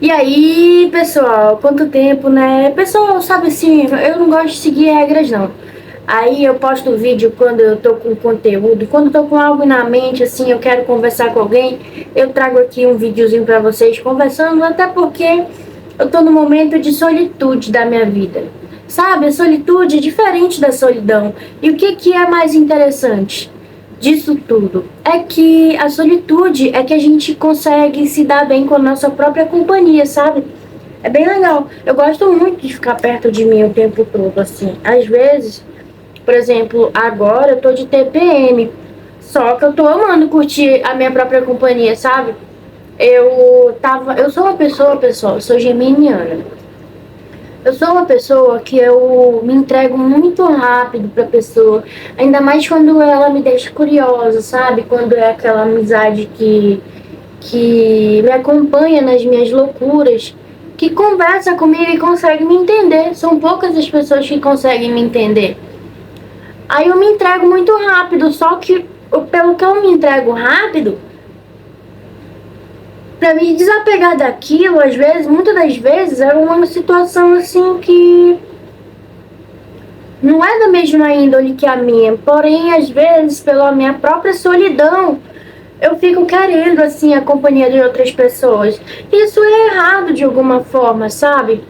E aí, pessoal, quanto tempo, né? Pessoal, sabe assim, eu não gosto de seguir regras, não. Aí eu posto vídeo quando eu tô com conteúdo, quando eu tô com algo na mente, assim, eu quero conversar com alguém, eu trago aqui um videozinho pra vocês conversando, até porque eu tô num momento de solitude da minha vida. Sabe, a solitude é diferente da solidão. E o que é mais interessante disso tudo? É que a solitude é que a gente consegue se dar bem com a nossa própria companhia, sabe? É bem legal. Eu gosto muito de ficar perto de mim o tempo todo, assim. Às vezes, por exemplo, agora eu tô de TPM, só que eu tô amando curtir a minha própria companhia, sabe? Eu sou uma pessoa, pessoal, eu sou geminiana. Eu sou uma pessoa que eu me entrego muito rápido pra pessoa, ainda mais quando ela me deixa curiosa, sabe? Quando é aquela amizade que me acompanha nas minhas loucuras, que conversa comigo e consegue me entender. São poucas as pessoas que conseguem me entender. Aí eu me entrego muito rápido, só que pelo que eu me entrego rápido, pra me desapegar daquilo, às vezes, muitas das vezes, é uma situação assim que não é da mesma índole que a minha, porém, às vezes, pela minha própria solidão, eu fico querendo, assim, a companhia de outras pessoas. Isso é errado de alguma forma, sabe?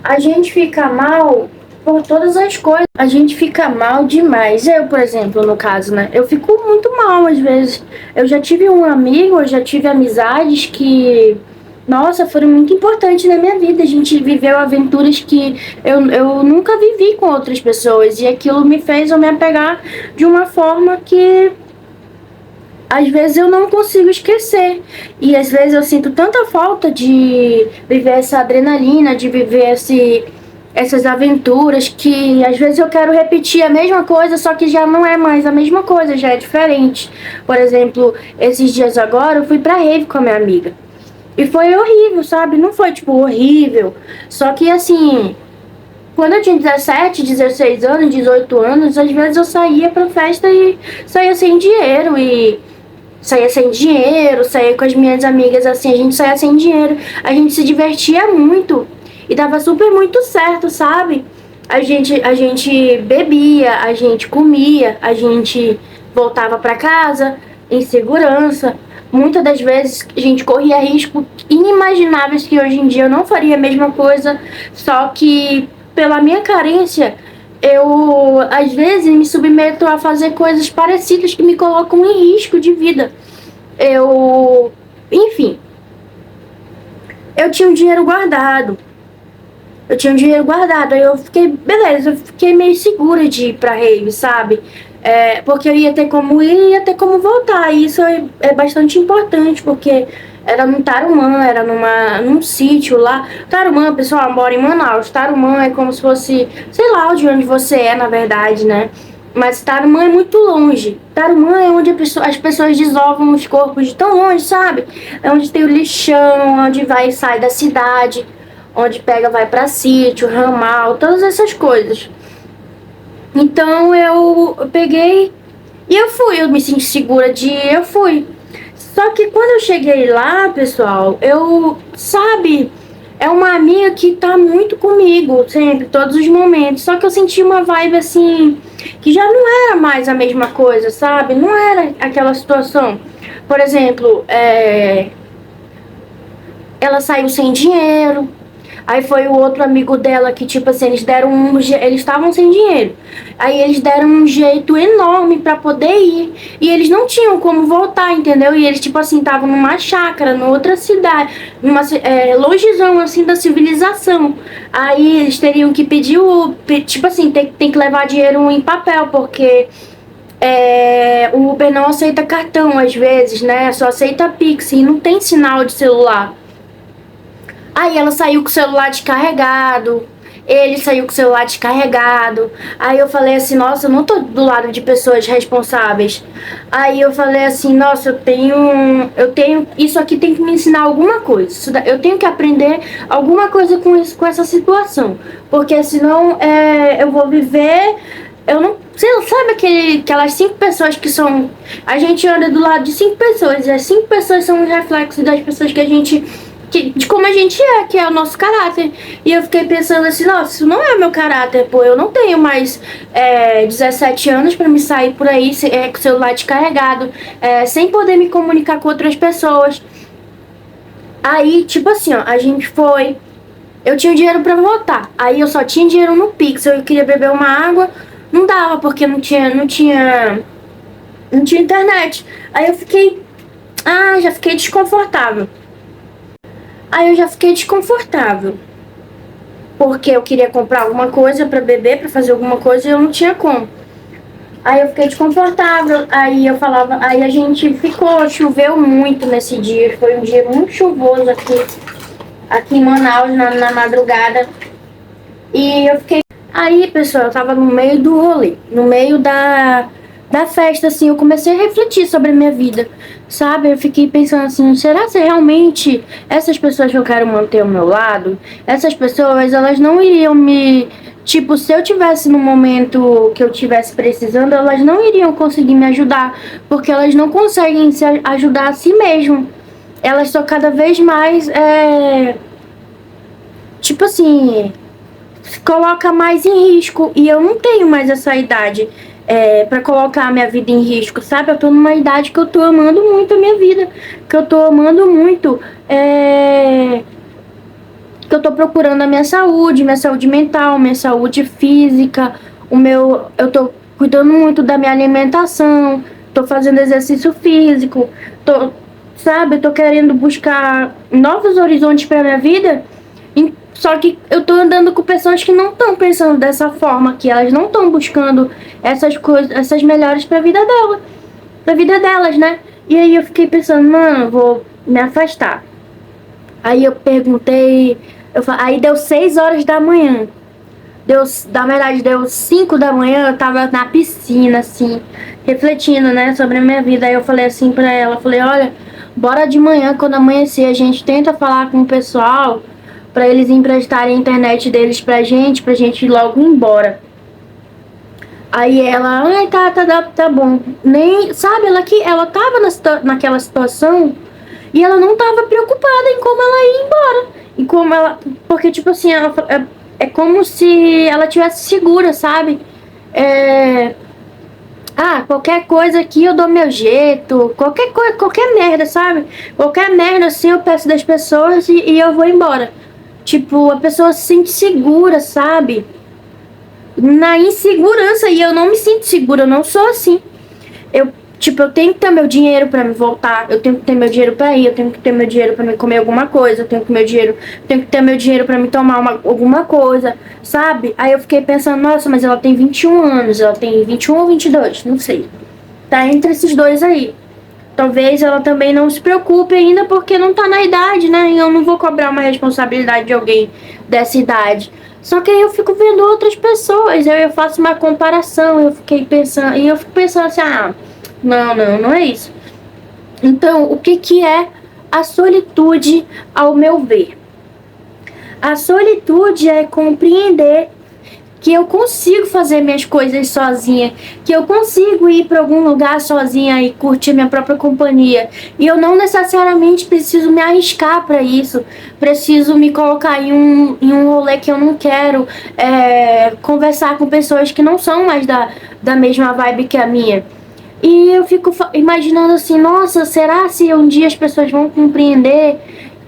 A gente fica mal por todas as coisas. A gente fica mal demais. Eu, por exemplo, no caso, né? Eu fico muito mal às vezes. Eu já tive um amigo, eu já tive amizades que, nossa, foram muito importantes na minha vida. A gente viveu aventuras que eu nunca vivi com outras pessoas. E aquilo me fez eu me apegar de uma forma que às vezes eu não consigo esquecer. E às vezes eu sinto tanta falta de viver essa adrenalina, de viver essas aventuras, que às vezes eu quero repetir a mesma coisa, só que já não é mais a mesma coisa, já é diferente. Por exemplo, esses dias agora eu fui pra rave com a minha amiga. E foi horrível, sabe? Não foi tipo horrível. Só que assim, quando eu tinha 17, 16 anos, 18 anos, às vezes eu saía pra festa e saía sem dinheiro, saía com as minhas amigas, assim, a gente saía sem dinheiro, a gente se divertia muito e dava super muito certo, sabe? A gente bebia, a gente comia, a gente voltava pra casa em segurança. Muitas das vezes a gente corria riscos inimagináveis que hoje em dia eu não faria a mesma coisa, só que pela minha carência eu às vezes me submeto a fazer coisas parecidas que me colocam em risco de vida. Enfim, eu tinha um dinheiro guardado. Aí eu fiquei, beleza, eu fiquei meio segura de ir pra rave, sabe? Porque eu ia ter como ir e ia ter como voltar. E isso é bastante importante, porque era no Tarumã, era num sítio lá. Tarumã, pessoal, mora em Manaus. Tarumã é como se fosse, sei lá, de onde você é, na verdade, né? Mas Tarumã é muito longe. Tarumã é onde as pessoas desovam os corpos de tão longe, sabe? É onde tem o lixão, onde vai e sai da cidade, onde pega, vai pra sítio, ramal, todas essas coisas. Então eu peguei e eu fui, eu me senti segura de ir, eu fui. Só que quando eu cheguei lá, pessoal, sabe, é uma amiga que tá muito comigo, sempre, todos os momentos. Só que eu senti uma vibe assim, que já não era mais a mesma coisa, sabe? Não era aquela situação. Por exemplo, ela saiu sem dinheiro. Aí foi o outro amigo dela que, tipo assim, eles estavam sem dinheiro. Aí eles deram um jeito enorme pra poder ir. E eles não tinham como voltar, entendeu? E eles, tipo assim, estavam numa chácara, noutra cidade, longezão, assim, da civilização. Aí eles teriam que pedir tipo assim, tem que levar dinheiro em papel, porque o Uber não aceita cartão, às vezes, né? Só aceita Pix e não tem sinal de celular. Aí ela saiu com o celular descarregado, ele saiu com o celular descarregado. Aí eu falei assim, nossa, eu não tô do lado de pessoas responsáveis. Aí eu falei assim, nossa, isso aqui tem que me ensinar alguma coisa. Eu tenho que aprender alguma coisa com isso, com essa situação. Porque senão eu vou viver, eu não sei, sabe aquelas 5 pessoas que são. A gente anda do lado de 5 pessoas, e as 5 pessoas são um reflexo das pessoas que a gente de como a gente é, que é o nosso caráter. E eu fiquei pensando assim, nossa, isso não é o meu caráter, pô. Eu não tenho mais 17 anos pra me sair por aí com o celular descarregado, sem poder me comunicar com outras pessoas. Aí, tipo assim, ó, a gente foi. Eu tinha dinheiro pra voltar. Aí eu só tinha dinheiro no Pix. Eu queria beber uma água, não dava, porque não tinha internet. Aí eu fiquei. Já fiquei desconfortável. Aí eu já fiquei desconfortável. Porque eu queria comprar alguma coisa pra beber, pra fazer alguma coisa e eu não tinha como. Aí eu fiquei desconfortável. Aí eu falava. Aí a gente ficou. Choveu muito nesse dia. Foi um dia muito chuvoso aqui em Manaus, na madrugada. E eu fiquei. Aí, pessoal, eu tava no meio do rolê, no meio da festa, assim, eu comecei a refletir sobre a minha vida, sabe? Eu fiquei pensando assim, será que realmente essas pessoas que eu quero manter ao meu lado, essas pessoas, elas não iriam me... Tipo, se eu tivesse no momento que eu tivesse precisando, elas não iriam conseguir me ajudar, porque elas não conseguem se ajudar a si mesmas. Elas só cada vez mais, tipo assim, coloca mais em risco. E eu não tenho mais essa idade pra colocar a minha vida em risco, sabe? Eu tô numa idade que eu tô amando muito a minha vida, que eu tô amando muito, que eu tô procurando a minha saúde mental, minha saúde física, eu tô cuidando muito da minha alimentação, tô fazendo exercício físico, sabe? Eu tô querendo buscar novos horizontes pra minha vida. Só que eu tô andando com pessoas que não estão pensando dessa forma, que elas não estão buscando essas coisas, essas melhores pra vida dela, pra vida delas, né? E aí eu fiquei pensando, mano, vou me afastar. Aí eu perguntei, aí deu 6 horas da manhã. Na verdade, deu 5 da manhã, eu tava na piscina, assim, refletindo, né, sobre a minha vida. Aí eu falei assim pra ela, falei, olha, bora de manhã, quando amanhecer, a gente tenta falar com o pessoal pra eles emprestarem a internet deles pra gente ir logo embora. Aí ela, ai, tá bom. Nem, sabe, ela tava naquela situação e ela não tava preocupada em como ela ia embora. E como ela, porque tipo assim, é como se ela tivesse segura, sabe? Qualquer coisa aqui eu dou meu jeito, qualquer coisa, qualquer merda, sabe? Qualquer merda assim eu peço das pessoas e eu vou embora. Tipo, a pessoa se sente segura, sabe? Na insegurança, e eu não me sinto segura, eu não sou assim. Eu tenho que ter meu dinheiro pra me voltar, eu tenho que ter meu dinheiro pra ir, eu tenho que ter meu dinheiro pra me comer alguma coisa, tenho que ter meu dinheiro pra me tomar alguma coisa, sabe? Aí eu fiquei pensando, nossa, mas ela tem 21 anos, ela tem 21 ou 22, não sei. Tá entre esses dois aí. Talvez ela também não se preocupe ainda porque não tá na idade, né? E eu não vou cobrar uma responsabilidade de alguém dessa idade. Só que aí eu fico vendo outras pessoas, eu faço uma comparação, eu fico pensando assim, não é isso. Então, o que é a solitude ao meu ver? A solitude é compreender que eu consigo fazer minhas coisas sozinha, que eu consigo ir para algum lugar sozinha e curtir minha própria companhia. E eu não necessariamente preciso me arriscar para isso, preciso me colocar em um rolê que eu não quero, conversar com pessoas que não são mais da mesma vibe que a minha. E eu fico imaginando assim, nossa, será se um dia as pessoas vão compreender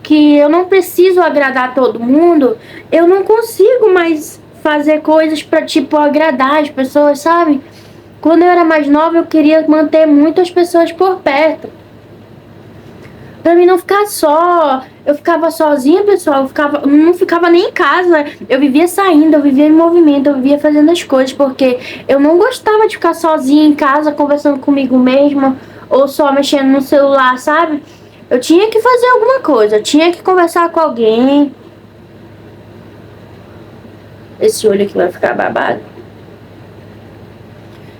que eu não preciso agradar todo mundo? Eu não consigo mais fazer coisas pra, tipo, agradar as pessoas, sabe? Quando eu era mais nova, eu queria manter muitas pessoas por perto. Pra mim não ficar só. Eu ficava sozinha, pessoal. Não ficava nem em casa. Eu vivia saindo, eu vivia em movimento, eu vivia fazendo as coisas. Porque eu não gostava de ficar sozinha em casa, conversando comigo mesma. Ou só mexendo no celular, sabe? Eu tinha que fazer alguma coisa. Eu tinha que conversar com alguém. Esse olho aqui vai ficar babado.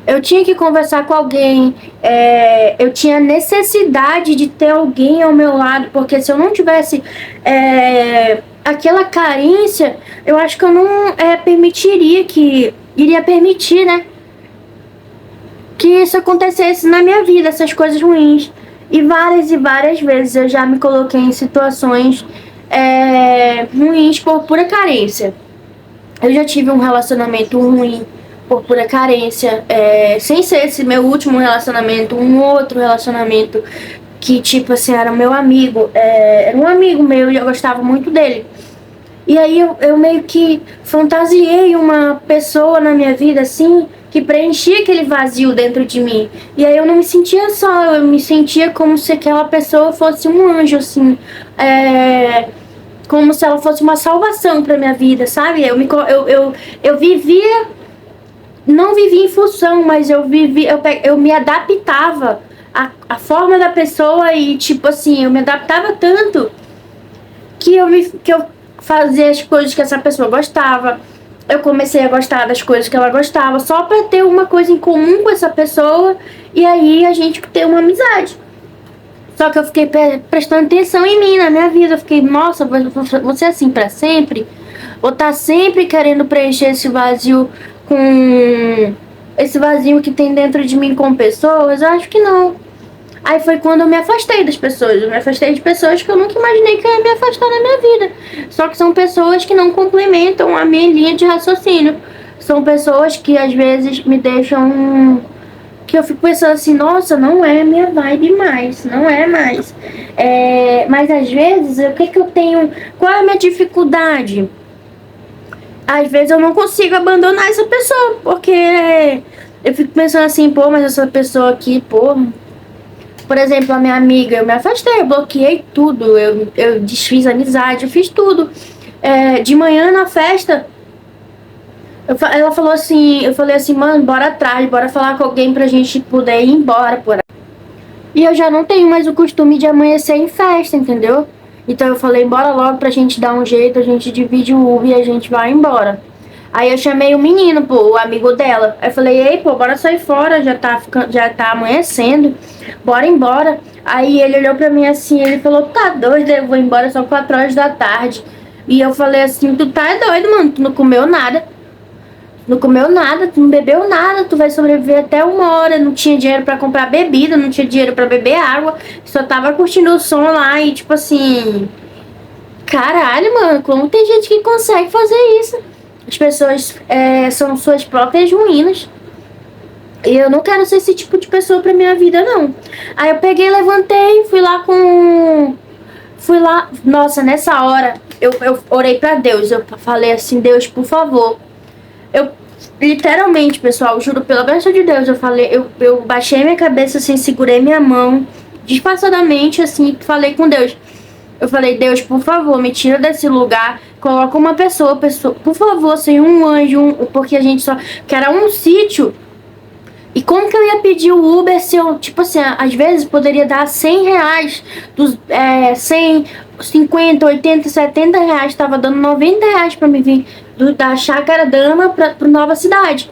Eu tinha que conversar com alguém. Eu tinha necessidade de ter alguém ao meu lado. Porque se eu não tivesse aquela carência, eu acho que eu não iria permitir, né? Que isso acontecesse na minha vida, essas coisas ruins. E várias vezes eu já me coloquei em situações ruins por pura carência. Eu já tive um relacionamento ruim por pura carência, sem ser esse meu último relacionamento, um outro relacionamento que, tipo assim, era meu amigo, era um amigo meu e eu gostava muito dele. E aí eu meio que fantasiei uma pessoa na minha vida, assim, que preenchia aquele vazio dentro de mim. E aí eu não me sentia só, eu me sentia como se aquela pessoa fosse um anjo, assim, como se ela fosse uma salvação pra minha vida, sabe? Eu vivia, não vivia em função, mas eu me adaptava à forma da pessoa e, tipo assim, eu me adaptava tanto que eu fazia as coisas que essa pessoa gostava. Eu comecei a gostar das coisas que ela gostava, só pra ter uma coisa em comum com essa pessoa e aí a gente ter uma amizade. Só que eu fiquei prestando atenção em mim, na minha vida. Eu fiquei, nossa, vou ser assim pra sempre? Vou estar sempre querendo preencher esse vazio com... esse vazio que tem dentro de mim com pessoas? Eu acho que não. Aí foi quando eu me afastei das pessoas. Eu me afastei de pessoas que eu nunca imaginei que eu ia me afastar na minha vida. Só que são pessoas que não complementam a minha linha de raciocínio. São pessoas que às vezes me deixam... que eu fico pensando assim, nossa, não é minha vibe mais, não é mais. Mas às vezes, o que eu tenho... Qual é a minha dificuldade? Às vezes eu não consigo abandonar essa pessoa, porque eu fico pensando assim, pô, mas essa pessoa aqui, pô... Por exemplo, a minha amiga, eu me afastei, eu bloqueei tudo, eu desfiz amizade, eu fiz tudo. De manhã na festa, ela falou assim, eu falei assim, mano, bora atrás, bora falar com alguém pra gente poder ir embora por aí. E eu já não tenho mais o costume de amanhecer em festa, entendeu? Então eu falei, bora logo pra gente dar um jeito, a gente divide o Uber e a gente vai embora. Aí eu chamei o menino, pô, o amigo dela. Aí eu falei, ei, pô, bora sair fora, já tá amanhecendo, bora embora. Aí ele olhou pra mim assim, ele falou, tá doido, eu vou embora só 4 horas da tarde. E eu falei assim, tu tá doido, mano, tu não comeu nada. Não comeu nada, tu não bebeu nada, tu vai sobreviver até 1 hora. Não tinha dinheiro pra comprar bebida, não tinha dinheiro pra beber água. Só tava curtindo o som lá e tipo assim... Caralho, mano, como tem gente que consegue fazer isso? As pessoas são suas próprias ruínas. E eu não quero ser esse tipo de pessoa pra minha vida, não. Aí eu peguei, levantei, fui lá, nossa, nessa hora eu orei pra Deus. Eu falei assim, Deus, por favor. Eu, literalmente, pessoal, juro pela bênção de Deus, eu falei, eu baixei minha cabeça assim, segurei minha mão, disfarçadamente, assim, falei com Deus. Eu falei, Deus, por favor, me tira desse lugar, coloca uma pessoa, por favor, Senhor, um anjo, porque a gente só... que era um sítio. E como que eu ia pedir o Uber se eu, tipo assim, às vezes poderia dar R$100, 100, 50, 80, 70 reais, tava dando R$90 pra me vir da Chácara Dama pro Nova Cidade.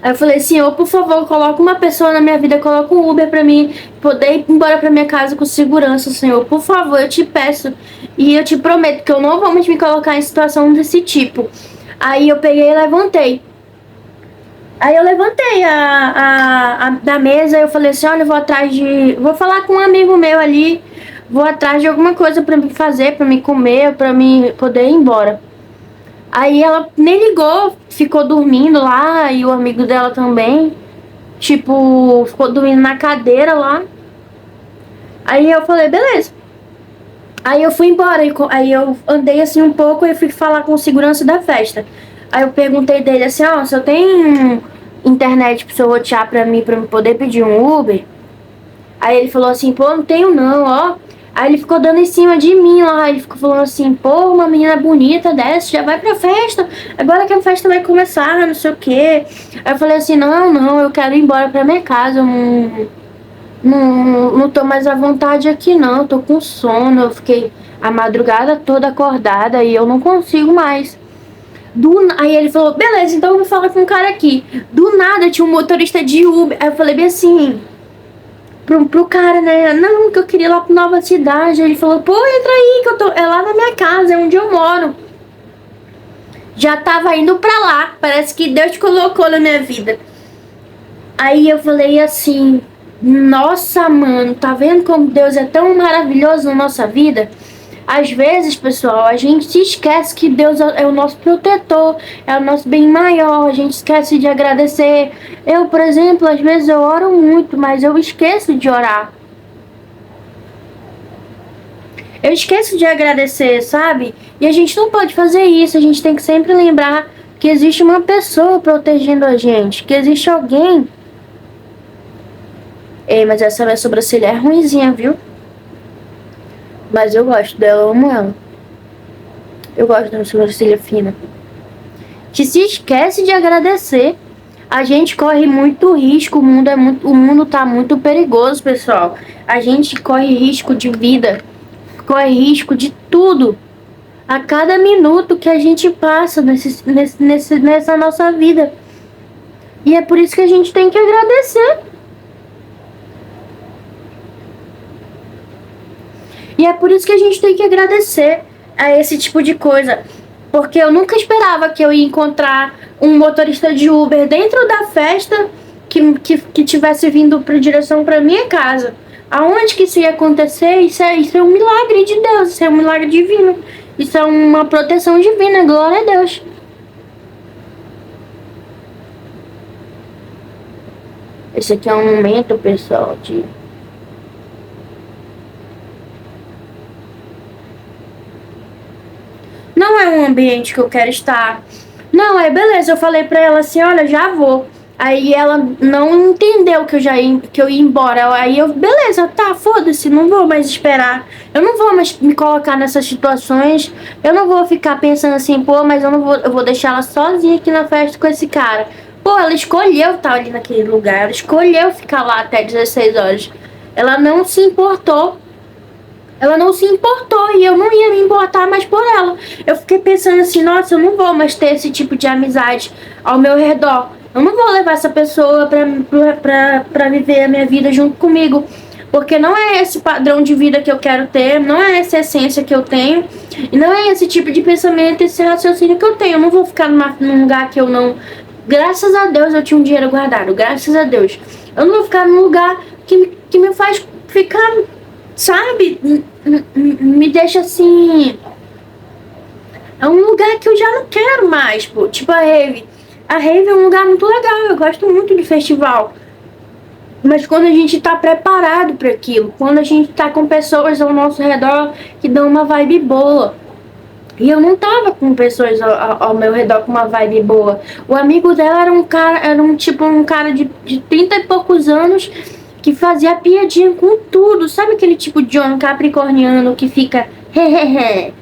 Aí eu falei, Senhor, por favor, coloca uma pessoa na minha vida, coloca um Uber pra mim poder ir embora pra minha casa com segurança, Senhor. Por favor, eu te peço e eu te prometo que eu não vou mais me colocar em situação desse tipo. Aí eu peguei e levantei. Aí eu levantei da mesa, eu falei assim, olha, vou falar com um amigo meu ali, vou atrás de alguma coisa pra me fazer, pra me comer, pra me poder ir embora. Aí ela nem ligou, ficou dormindo lá, e o amigo dela também, tipo, ficou dormindo na cadeira lá. Aí eu falei, beleza. Aí eu fui embora, aí eu andei assim um pouco e fui falar com o segurança da festa. Aí eu perguntei dele assim, ó, se eu tenho internet pro senhor rotear pra mim poder pedir um Uber? Aí ele falou assim, pô, não tenho não, ó. Aí ele ficou dando em cima de mim lá, ele ficou falando assim, pô, uma menina bonita dessa, já vai pra festa, agora que a festa vai começar, não sei o quê. Aí eu falei assim, não, eu quero ir embora pra minha casa, eu não tô mais à vontade aqui não, eu tô com sono, eu fiquei a madrugada toda acordada e eu não consigo mais. Aí ele falou, beleza, então eu vou falar com um cara aqui. Do nada tinha um motorista de Uber. Aí eu falei bem assim pro cara, né? Não, que eu queria ir lá pra Nova Cidade. Aí ele falou, pô, entra aí, que eu tô. É lá na minha casa, é onde eu moro. Já tava indo pra lá. Parece que Deus te colocou na minha vida. Aí eu falei assim, nossa, mano, tá vendo como Deus é tão maravilhoso na nossa vida? Às vezes, pessoal, a gente se esquece que Deus é o nosso protetor, é o nosso bem maior, a gente esquece de agradecer. Eu, por exemplo, às vezes eu oro muito, mas eu esqueço de orar. Eu esqueço de agradecer, sabe? E a gente não pode fazer isso, a gente tem que sempre lembrar que existe uma pessoa protegendo a gente, que existe alguém. Ei, mas essa minha sobrancelha é ruinzinha, viu? Mas eu gosto dela, eu amo ela. Eu gosto da sobrancelha fina. Que se esquece de agradecer. A gente corre muito risco, o mundo tá muito perigoso, pessoal. A gente corre risco de vida, corre risco de tudo. A cada minuto que a gente passa nessa nossa vida. E é por isso que a gente tem que agradecer. E é por isso que a gente tem que agradecer a esse tipo de coisa. Porque eu nunca esperava que eu ia encontrar um motorista de Uber dentro da festa que tivesse vindo para direção para minha casa. Aonde que isso ia acontecer? Isso é um milagre de Deus, isso é um milagre divino. Isso é uma proteção divina, glória a Deus. Esse aqui é um momento, pessoal, de... Não é um ambiente que eu quero estar. Não, aí beleza, eu falei pra ela assim, olha, já vou. Aí ela não entendeu que eu ia embora. Aí eu, beleza, tá, foda-se, não vou mais esperar. Eu não vou mais me colocar nessas situações. Eu não vou ficar pensando assim, pô, mas eu vou deixar ela sozinha aqui na festa com esse cara. Pô, ela escolheu estar ali naquele lugar. Ela escolheu ficar lá até 16 horas. Ela não se importou. Ela não se importou e eu não ia me importar mais por ela. Eu fiquei pensando assim, nossa, eu não vou mais ter esse tipo de amizade ao meu redor. Eu não vou levar essa pessoa pra viver a minha vida junto comigo. Porque não é esse padrão de vida que eu quero ter, não é essa essência que eu tenho. E não é esse tipo de pensamento, esse raciocínio que eu tenho. Eu não vou ficar num lugar que eu não... Graças a Deus eu tinha um dinheiro guardado, graças a Deus. Eu não vou ficar num lugar que me faz ficar... Sabe? Me deixa assim... É um lugar que eu já não quero mais, pô. Tipo a rave. A rave é um lugar muito legal. Eu gosto muito de festival. Mas quando a gente tá preparado para aquilo. Quando a gente tá com pessoas ao nosso redor que dão uma vibe boa. E eu não tava com pessoas ao meu redor com uma vibe boa. O amigo dela era um cara... Era um cara de 30 e poucos anos... que fazia piadinha com tudo. Sabe aquele tipo de homem capricorniano que fica hehehe,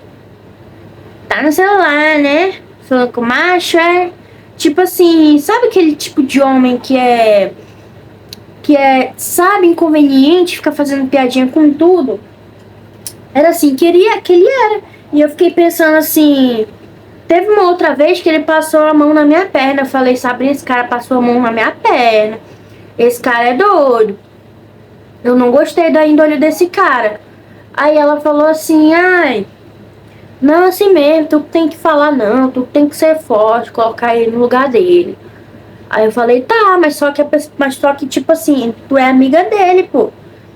tá no celular, né? Falando com macho, é? Tipo assim, sabe aquele tipo de homem que é, sabe, inconveniente, fica fazendo piadinha com tudo? Era assim, que ele era. E eu fiquei pensando assim, teve uma outra vez que ele passou a mão na minha perna. Eu falei, Sabrina, esse cara passou a mão na minha perna. Esse cara é doido. Eu não gostei da índole desse cara. Aí ela falou assim, ai, não, assim mesmo, tu tem que falar não, tu tem que ser forte, colocar ele no lugar dele. Aí eu falei, tá, mas só que tipo assim, tu é amiga dele, pô.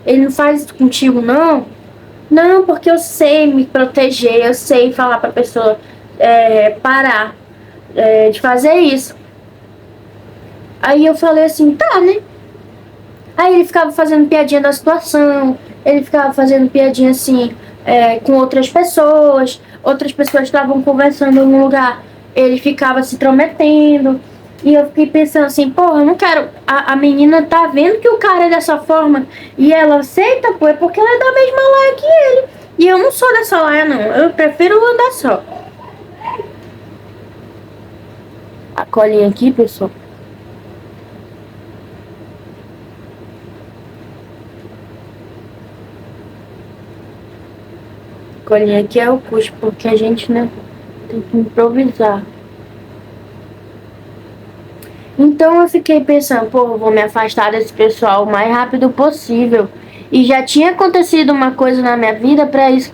Ele não faz isso contigo, não? Não, porque eu sei me proteger, eu sei falar pra pessoa parar de fazer isso. Aí eu falei assim, tá, né? Aí ele ficava fazendo piadinha da situação, ele ficava fazendo piadinha assim, com outras pessoas estavam conversando num lugar, ele ficava se intrometendo. E eu fiquei pensando assim, porra, eu não quero. A menina tá vendo que o cara é dessa forma e ela aceita, pô, é porque ela é da mesma laia que ele. E eu não sou dessa laia, não. Eu prefiro andar só. A colinha aqui, pessoal. Colinha aqui é o puxo, porque a gente, né, tem que improvisar. Então eu fiquei pensando, pô, vou me afastar desse pessoal o mais rápido possível. E já tinha acontecido uma coisa na minha vida pra isso,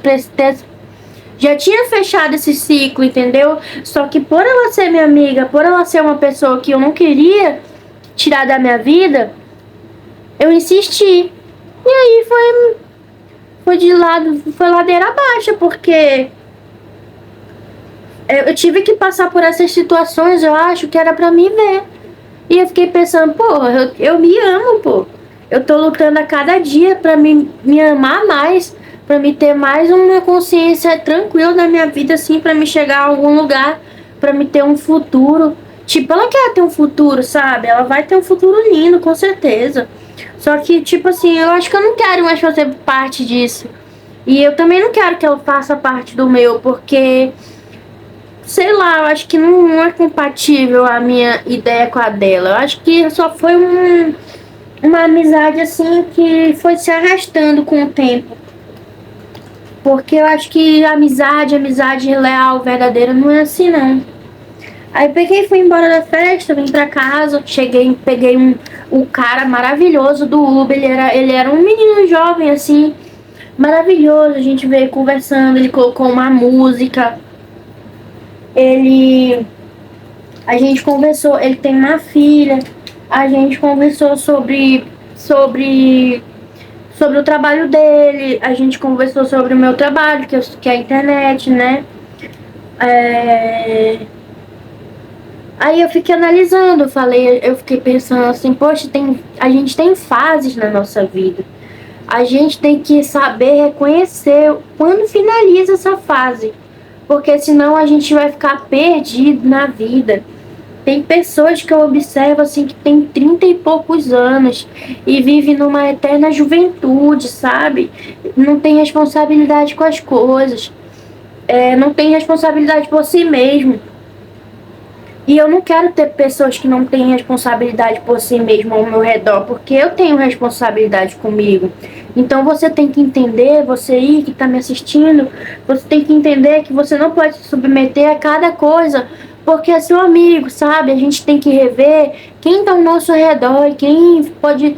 já tinha fechado esse ciclo, entendeu? Só que por ela ser minha amiga, por ela ser uma pessoa que eu não queria tirar da minha vida, eu insisti. E aí foi ladeira abaixo, porque eu tive que passar por essas situações, eu acho que era pra me ver. E eu fiquei pensando, pô, eu me amo, pô. Eu tô lutando a cada dia pra me amar mais, pra me ter mais uma consciência tranquila na minha vida, assim, pra me chegar a algum lugar, pra me ter um futuro. Tipo, ela quer ter um futuro, sabe? Ela vai ter um futuro lindo, com certeza. Só que, tipo assim, eu acho que eu não quero mais fazer parte disso. E eu também não quero que ela faça parte do meu, porque sei lá, eu acho que não é compatível a minha ideia com a dela. Eu acho que só foi uma amizade assim que foi se arrastando com o tempo. Porque eu acho que amizade leal, verdadeira, não é assim não. Aí peguei e fui embora da festa, vim pra casa, cheguei, peguei o cara maravilhoso do Uber, ele era um menino jovem assim, maravilhoso, a gente veio conversando, ele colocou uma música, ele a gente conversou, ele tem uma filha, a gente conversou sobre o trabalho dele, a gente conversou sobre o meu trabalho, que é a internet, né? É... Aí eu fiquei analisando, eu fiquei pensando assim, poxa, a gente tem fases na nossa vida. A gente tem que saber reconhecer quando finaliza essa fase, porque senão a gente vai ficar perdido na vida. Tem pessoas que eu observo assim que tem 30 e poucos anos e vive numa eterna juventude, sabe? Não tem responsabilidade com as coisas, não tem responsabilidade por si mesmo. E eu não quero ter pessoas que não têm responsabilidade por si mesmo ao meu redor, porque eu tenho responsabilidade comigo. Então você tem que entender, você aí que está me assistindo, você tem que entender que você não pode se submeter a cada coisa, porque é seu amigo, sabe? A gente tem que rever quem está ao nosso redor e quem pode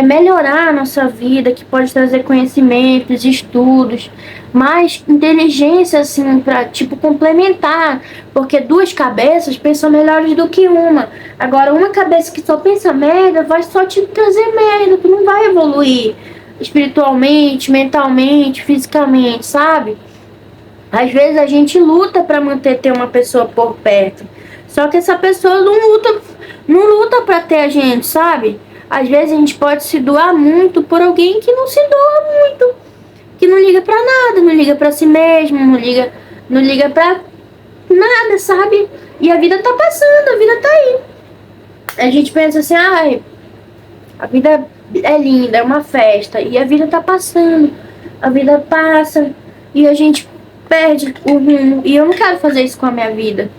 melhorar a nossa vida, que pode trazer conhecimentos, estudos, mais inteligência, assim, para tipo, complementar. Porque duas cabeças pensam melhores do que uma. Agora, uma cabeça que só pensa merda vai só te trazer merda. Tu não vai evoluir espiritualmente, mentalmente, fisicamente, sabe? Às vezes a gente luta para ter uma pessoa por perto. Só que essa pessoa não luta para ter a gente, sabe? Às vezes a gente pode se doar muito por alguém que não se doa muito, que não liga pra nada, não liga pra si mesmo, não liga pra nada, sabe? E a vida tá passando, a vida tá aí. A gente pensa assim, ai, a vida é linda, é uma festa, e a vida tá passando, a vida passa, e a gente perde o rumo, e eu não quero fazer isso com a minha vida.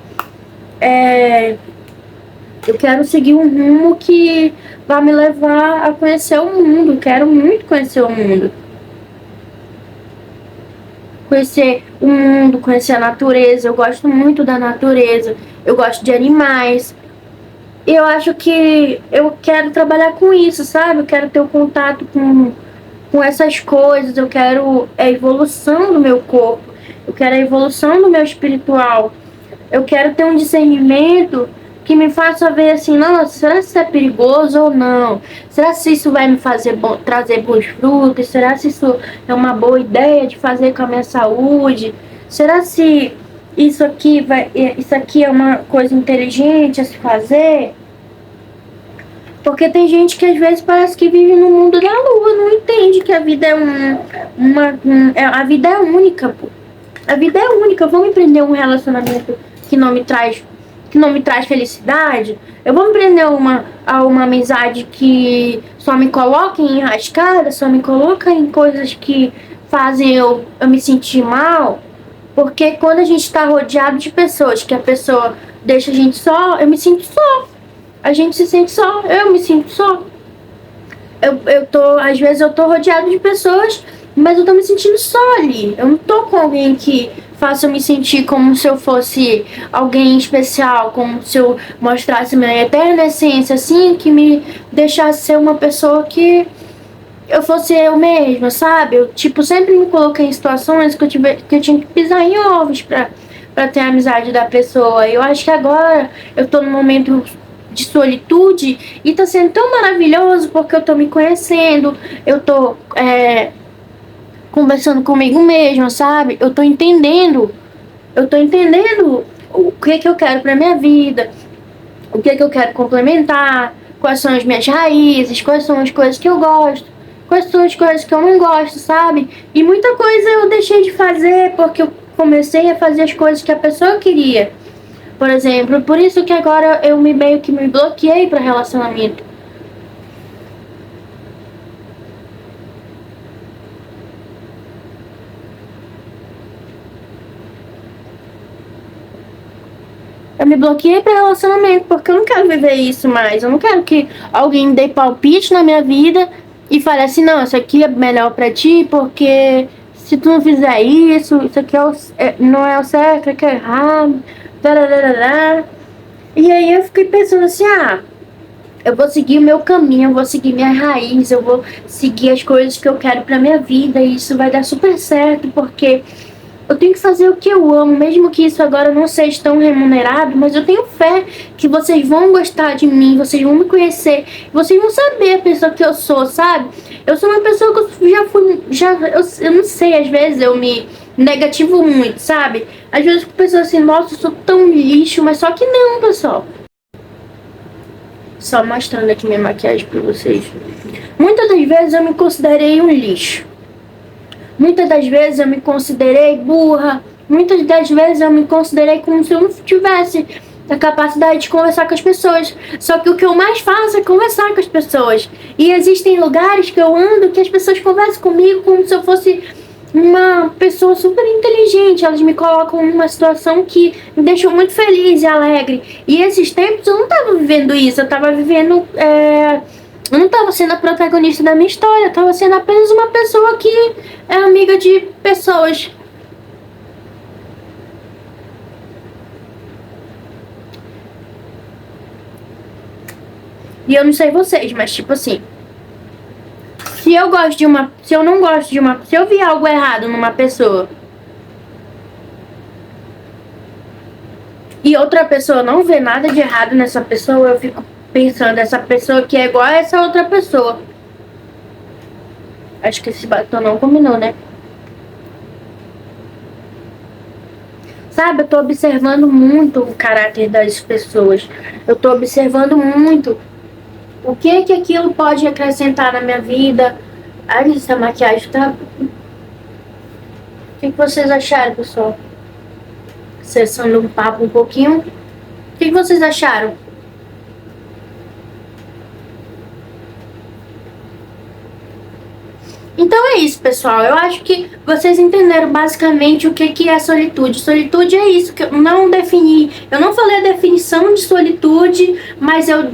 Eu quero seguir um rumo que vai me levar a conhecer o mundo, eu quero muito conhecer o mundo. Conhecer o mundo, conhecer a natureza. Eu gosto muito da natureza, eu gosto de animais. Eu acho que eu quero trabalhar com isso, sabe? Eu quero ter o contato com essas coisas, eu quero a evolução do meu corpo, eu quero a evolução do meu espiritual. Eu quero ter um discernimento que me faça ver assim, nossa, será que isso é perigoso ou não? Será que isso vai me fazer trazer bons frutos? Será que isso é uma boa ideia de fazer com a minha saúde? Será se isso aqui é uma coisa inteligente a se fazer? Porque tem gente que às vezes parece que vive no mundo da lua, não entende que a vida a vida é única, pô. A vida é única. Eu vou me prender a um relacionamento que não me traz felicidade. Eu vou me prender a uma amizade que só me coloca em enrascada, só me coloca em coisas que fazem eu me sentir mal. Porque quando a gente tá rodeado de pessoas que a pessoa deixa a gente só, eu me sinto só. A gente se sente só, eu me sinto só. Às vezes eu tô rodeado de pessoas, mas eu tô me sentindo só ali. Eu não tô com alguém que faça eu me sentir como se eu fosse alguém especial, como se eu mostrasse minha eterna essência, assim, que me deixasse ser uma pessoa que eu fosse eu mesma, sabe? Eu, tipo, sempre me coloquei em situações que eu tinha que pisar em ovos pra ter a amizade da pessoa. Eu acho que agora eu tô num momento de solitude e tá sendo tão maravilhoso porque eu tô me conhecendo, eu tô conversando comigo mesma, sabe? Eu tô entendendo o que eu quero pra minha vida, o que eu quero complementar, quais são as minhas raízes, quais são as coisas que eu gosto, quais são as coisas que eu não gosto, sabe? E muita coisa eu deixei de fazer porque eu comecei a fazer as coisas que a pessoa queria. Por exemplo, por isso que agora eu meio que me bloqueei para relacionamento. Eu me bloqueei para relacionamento porque eu não quero viver isso mais. Eu não quero que alguém dê palpite na minha vida e fale assim, não, isso aqui é melhor para ti porque se tu não fizer isso, isso aqui não é o certo, isso aqui é errado. Tararara. E aí eu fiquei pensando assim, eu vou seguir o meu caminho, eu vou seguir minha raiz, eu vou seguir as coisas que eu quero pra minha vida e isso vai dar super certo, porque eu tenho que fazer o que eu amo, mesmo que isso agora não seja tão remunerado, mas eu tenho fé que vocês vão gostar de mim, vocês vão me conhecer, vocês vão saber a pessoa que eu sou, sabe? Eu sou uma pessoa que eu eu não sei, às vezes eu me negativo muito, sabe? Às vezes eu penso assim, nossa, eu sou tão lixo, mas só que não, pessoal. Só mostrando aqui minha maquiagem pra vocês. Muitas das vezes eu me considerei um lixo. Muitas das vezes eu me considerei burra. Muitas das vezes eu me considerei como se eu não tivesse a capacidade de conversar com as pessoas. Só que o que eu mais faço é conversar com as pessoas. E existem lugares que eu ando que as pessoas conversam comigo como se eu fosse uma pessoa super inteligente. Elas me colocam numa situação que me deixou muito feliz e alegre. E esses tempos eu não estava vivendo isso. Eu estava vivendo... Eu não estava sendo a protagonista da minha história. Eu estava sendo apenas uma pessoa que é amiga de pessoas. E eu não sei vocês, mas tipo assim... Se eu não gosto de uma... Se eu vi algo errado numa pessoa e outra pessoa não vê nada de errado nessa pessoa, eu fico pensando, essa pessoa que é igual a essa outra pessoa. Acho que esse batom não combinou, né? Sabe, eu tô observando muito o caráter das pessoas. Eu tô observando muito o que aquilo pode acrescentar na minha vida. Ai, essa maquiagem tá... O que vocês acharam, pessoal? Cessando um papo um pouquinho. O que vocês acharam? Então é isso, pessoal. Eu acho que vocês entenderam basicamente o que é solitude. Solitude é isso que eu não defini. Eu não falei a definição de solitude, mas eu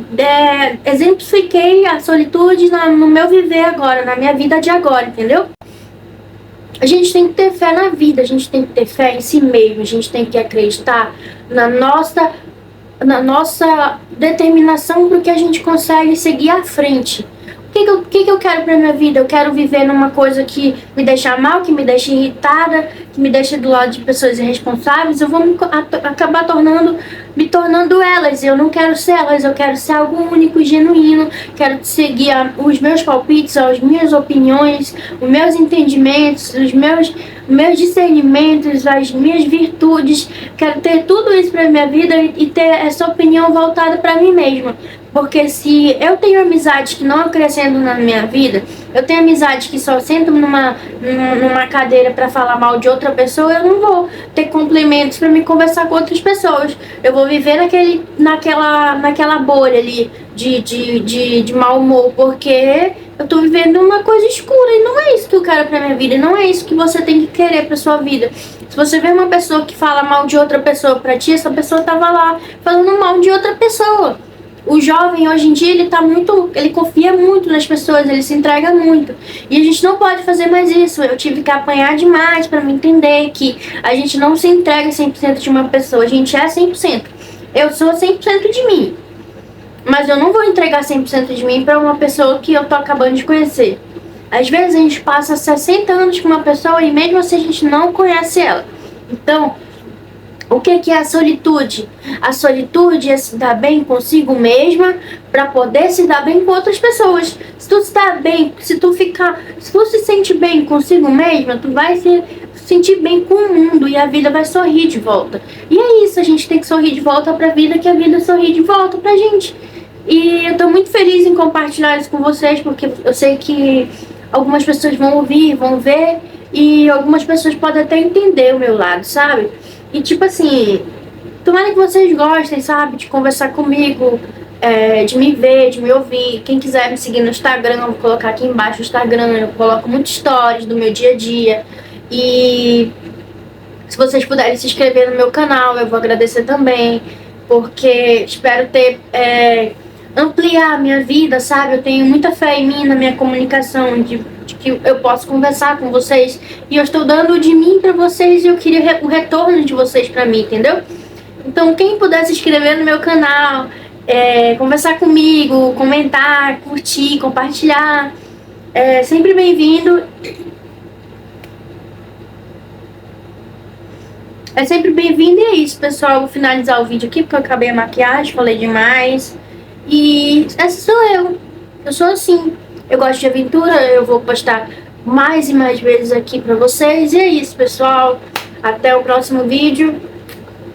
exemplifiquei a solitude no meu viver agora, na minha vida de agora, entendeu? A gente tem que ter fé na vida, a gente tem que ter fé em si mesmo, a gente tem que acreditar na nossa determinação para que a gente consegue seguir à frente. O que eu quero pra minha vida? Eu quero viver numa coisa que me deixa mal, que me deixa irritada, que me deixa do lado de pessoas irresponsáveis. Eu vou acabar me tornando elas. Eu não quero ser elas, eu quero ser algo único e genuíno. Quero seguir os meus palpites, as minhas opiniões, os meus entendimentos, os meus discernimentos, as minhas virtudes. Quero ter tudo isso pra minha vida e ter essa opinião voltada pra mim mesma. Porque se eu tenho amizade que não acrescentam na minha vida, eu tenho amizade que só sento numa cadeira para falar mal de outra pessoa, eu não vou ter complementos para me conversar com outras pessoas. Eu vou viver naquela bolha ali de mau humor, porque eu tô vivendo uma coisa escura e não é isso que eu quero pra minha vida, não é isso que você tem que querer pra sua vida. Se você vê uma pessoa que fala mal de outra pessoa pra ti, essa pessoa tava lá falando mal de outra pessoa. O jovem hoje em dia, ele confia muito nas pessoas, ele se entrega muito. E a gente não pode fazer mais isso. Eu tive que apanhar demais pra me entender que a gente não se entrega 100% de uma pessoa, a gente é 100%. Eu sou 100% de mim. Mas eu não vou entregar 100% de mim pra uma pessoa que eu tô acabando de conhecer. Às vezes a gente passa 60 anos com uma pessoa e mesmo assim a gente não conhece ela. Então, O que é a solitude? A solitude é se dar bem consigo mesma para poder se dar bem com outras pessoas. Se tu se dá bem, se tu se sente bem consigo mesma, tu vai se sentir bem com o mundo e a vida vai sorrir de volta. E é isso, a gente tem que sorrir de volta pra vida, que a vida sorri de volta pra gente. E eu tô muito feliz em compartilhar isso com vocês, porque eu sei que algumas pessoas vão ouvir, vão ver, e algumas pessoas podem até entender o meu lado, sabe? E tipo assim, tomara que vocês gostem, sabe? De conversar comigo, de me ver, de me ouvir. Quem quiser me seguir no Instagram, eu vou colocar aqui embaixo o Instagram. Eu coloco muitas stories do meu dia a dia. E se vocês puderem se inscrever no meu canal, eu vou agradecer também. Porque espero ter... ampliar a minha vida, sabe? Eu tenho muita fé em mim, na minha comunicação, de que eu posso conversar com vocês, e eu estou dando de mim pra vocês, e eu queria o retorno de vocês pra mim, entendeu? Então quem puder se inscrever no meu canal, conversar comigo, comentar, curtir, compartilhar, é sempre bem-vindo. É sempre bem-vindo. E é isso, pessoal. Eu vou finalizar o vídeo aqui porque eu acabei a maquiagem, falei demais. E essa sou eu. Eu sou assim. Eu gosto de aventura, eu vou postar mais e mais vezes aqui pra vocês. E é isso, pessoal. Até o próximo vídeo.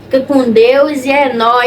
Fica com Deus e é nóis.